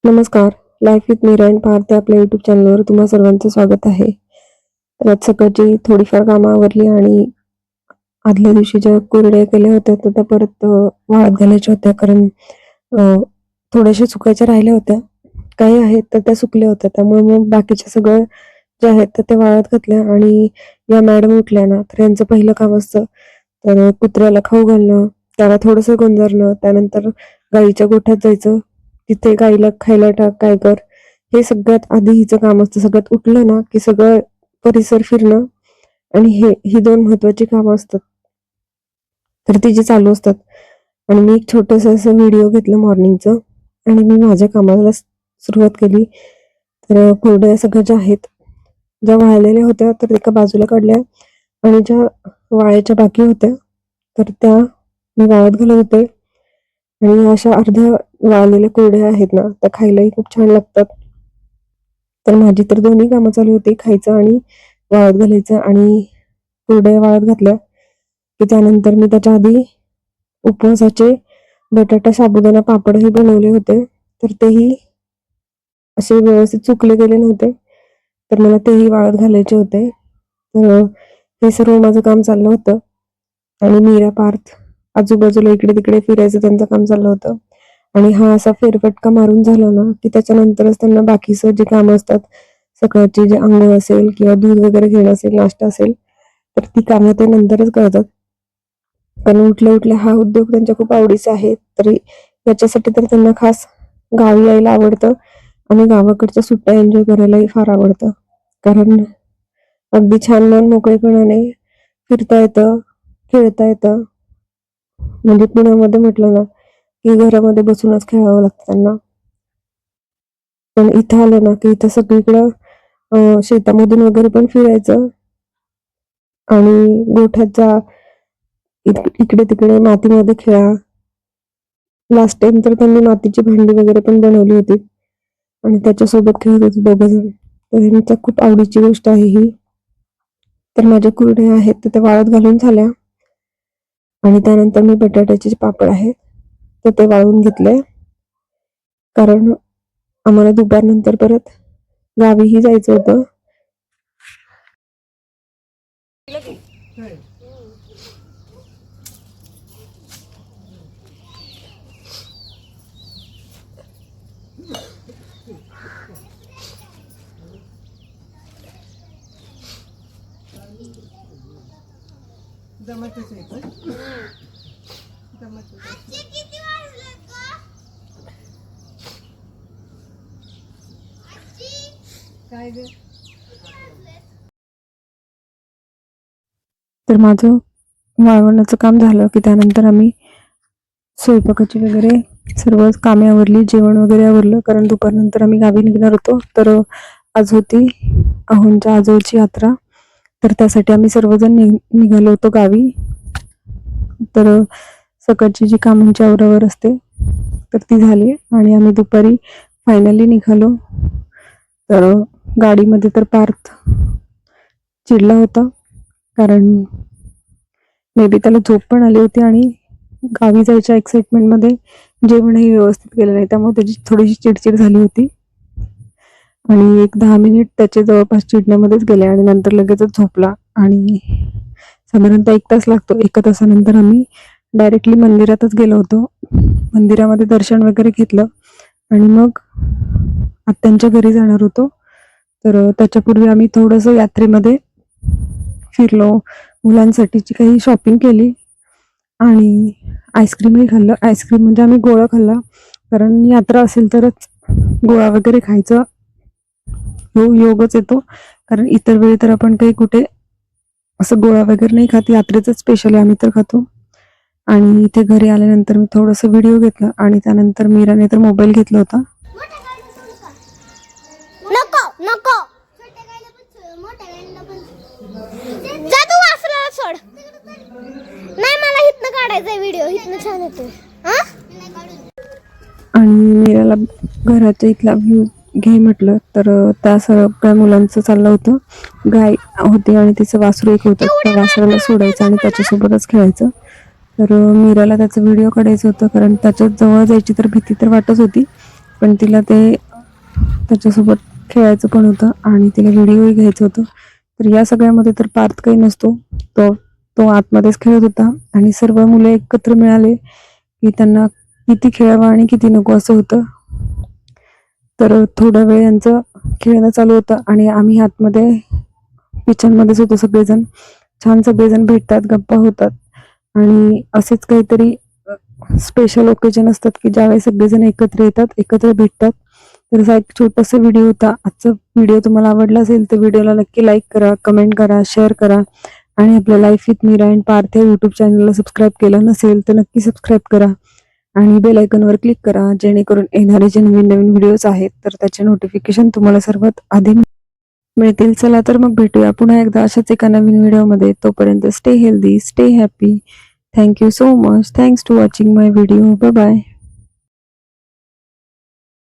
नमस्कार. Life with Meera and Parth या आपल्या यूट्यूब चॅनलवर तुम्हा सर्वांचं स्वागत आहे. तर आज सकाळची थोडीफार कामं आवरली आणि आदल्या दिवशी ज्या कुरडया केल्या होत्या तर त्या परत वाळत घालायच्या होत्या, कारण थोड्याशा सुकायच्या राहिल्या होत्या. काही आहेत तर त्या सुकल्या होत्या, त्यामुळे मग बाकीच्या सगळं ज्या आहेत तर त्या वाळत घातल्या. आणि या मॅडम उठल्या ना, तर यांचं पहिलं काम असतं तर कुत्र्याला खाऊ घालणं, त्याला थोडंसं गोंजारणं, त्यानंतर गाईच्या गोठ्यात जायचं, तिथे गाईला खायला टाक, काय कर, हे सगळ्यात आधी हिचं काम असतं. सगळ्यात उठलं ना की सगळं परिसर फिरणं, आणि ही दोन महत्वाची कामं असतात तर तिची चालू असतात. आणि मी एक छोटंसं असं व्हिडिओ घेतलं मॉर्निंगचं आणि मी माझ्या कामाला सुरुवात केली. तर कुरडया सगळ्या ज्या आहेत, ज्या वाळलेल्या होत्या तर एका बाजूला काढल्या, आणि ज्या वाळायच्या बाकी होत्या तर त्या मी वाळत घालत होते. आणि अशा अर्ध्या वाळलेल्या कुरडया आहेत ना, त्या खायलाही खूप छान लागतात. तर माझी तर दोन्ही कामं चालू होती, खायचं आणि वाळत घालायचं. आणि कुरडया वाळत घातल्या की त्यानंतर मी त्याच्या आधी उपवासाचे बटाटा साबुदाणा पापडही बनवले होते. तर तेही असे व्यवस्थित सुकले गेले नव्हते, तर मला तेही वाळत घालायचे होते. तर हे सर्व माझं काम चाललं होतं. आणि मीरा पार्थ आजूबाजूला इकडे तिकडे फिरायचं त्यांचं काम चाललं होतं. आणि हा असा फेरफटका मारून झाला ना की त्याच्यानंतरच त्यांना बाकीचं जे कामं असतात, सकाळची जे अंघोळ असेल किंवा दूध वगैरे घेणं असेल, नाश्ता असेल, तर ती कामं ते नंतरच करतात. कारण उठल्या उठल्या हा उद्योग त्यांच्या खूप आवडीचा आहे. तरी याच्यासाठी तर त्यांना खास गावी यायला आवडतं आणि गावाकडच्या सुट्ट्या एन्जॉय करायलाही फार आवडतं. कारण अगदी छान मन मोकळेपणाने फिरता येतं, खेळता येतं. म्हणजे पुण्यामध्ये म्हटलं ना की घरामध्ये बसूनच खेळावं लागतं त्यांना. पण इथं आलं ना की इथं सगळीकडं शेतामधून वगैरे पण फिरायचं, आणि गोठ्यात जा, इकडे तिकडे मातीमध्ये खेळा. लास्ट टाइम तर त्यांनी मातीची भांडी वगैरे पण बनवली होती आणि त्याच्यासोबत खेळत होते दोघंजण. तर ह्यांच्या खूप आवडीची गोष्ट आहे ही. तर माझ्या कुरडया आहेत तर त्या वाळत घालून झाल्या, आणि त्यानंतर मी बटाट्याचे जे पापड आहेत तर ते वाळवून घेतले, कारण आम्हाला दुपारनंतर परत गावीही जायचं होतं. तर माझं वाळवण्याचं काम झालं की त्यानंतर आम्ही स्वयंपाकाची वगैरे सर्व कामे आवरली, जेवण वगैरे आवरलं, कारण दुपारनंतर आम्ही गावी निघणार होतो. तर आज होती अहोंच्या आजोळची यात्रा, तर त्यासाठी आम्ही सर्वजण निघालो होतो गावी. तर सकाळची जी कामांची आवरावर असते तर ती झाली, आणि आम्ही दुपारी फायनली निघालो. तर गाडीमध्ये तर पार्थ चिडला होता, कारण मे बी त्याला झोप पण आली होती, आणि गावी जायच्या एक्साइटमेंटमध्ये जेवणही व्यवस्थित केलं नाही, त्यामुळे त्याची थोडीशी चिडचिड झाली होती. आणि एक 10 मिनिट त्याचे जवळपास चिडण्यामध्येच गेले, आणि नंतर लगेचच झोपला. आणि साधारणतः 1 तास लागतो. 1 तासानंतर आम्ही डायरेक्टली मंदिरातच गेलो होतो. मंदिरामध्ये दर्शन वगैरे घेतलं आणि मग आत्यांच्या घरी जाणार होतो. तर त्याच्यापूर्वी आम्ही थोडंसं यात्रेमध्ये फिरलो, मुलांसाठीची काही शॉपिंग केली, आणि आईस्क्रीमही खाल्लं. आईस्क्रीम म्हणजे आम्ही गोळा खाल्ला, कारण यात्रा असेल तरच गोळा वगैरे खायचं योगच येतो. कारण इतर वेळी तर आपण काही कुठे असं गोळा वगैरे नाही खात, यात्रेचं स्पेशली आम्ही तर खातो. आणि इथे घरी आल्यानंतर मी थोडंसं व्हिडिओ घेतला, आणि त्यानंतर मीराने तर मोबाईल घेतला होता. नको नको जा तू वासराला सोड. नाही, मला हितनं काढायचा व्हिडिओ, हितनं छान येतोय. आणि मीराला घराच्या इथला व्ह्यू घे म्हटलं, तर त्या सगळ्या मुलांचं चाललं होतं. गाय होती आणि तिचं वासरू एक होतं, त्या वासराला सोडायचं आणि त्याच्यासोबतच खेळायचं. तर मीराला त्याचा व्हिडिओ काढायचं होतं, कारण त्याच्यात जवळ जायची तर भीती तर वाटत होती. पण तिला ते त्याच्यासोबत खेळायचं पण होतं आणि तिला व्हिडिओही घ्यायचं होतं. तर या सगळ्यामध्ये तर पार्थ काही नसतो. तो तो आतमध्येच खेळत होता आणि सर्व मुलं एकत्र मिळाले की त्यांना किती खेळावं आणि किती नको असं होतं. तर थोडा वेळ यांचं खेळणं चालू होतं आणि आम्ही आतमध्ये किचनमध्येच होतो सगळेजण. छान सगळेजण भेटतात, गप्पा होतात आणि असेच काहीतरी स्पेशल ओकेजन असतात की ज्यावेळेस सगळेजण एकत्र येतात, एकत्र भेटतात. तर असा एक छोटासा व्हिडिओ होता. आजचा व्हिडिओ तुम्हाला आवडला असेल तर व्हिडिओला नक्की लाईक करा, कमेंट करा, शेअर करा आणि आपल्या life with Meera and Parth या यूट्यूब चॅनलला सबस्क्राईब केलं नसेल तर नक्की सबस्क्राईब करा आणि बेल आयकॉनवर क्लिक करा, जेणेकरून येणारे जे नवीन नवीन व्हिडिओज आहेत तर त्याचे नोटिफिकेशन तुम्हाला सर्वात आधी मिळतील. चला तर मग भेटूया पुन्हा एकदा अशाच एका नवीन व्हिडिओमध्ये. तोपर्यंत stay healthy, stay happy. Thank you so much. Thanks to watching my video. Bye bye.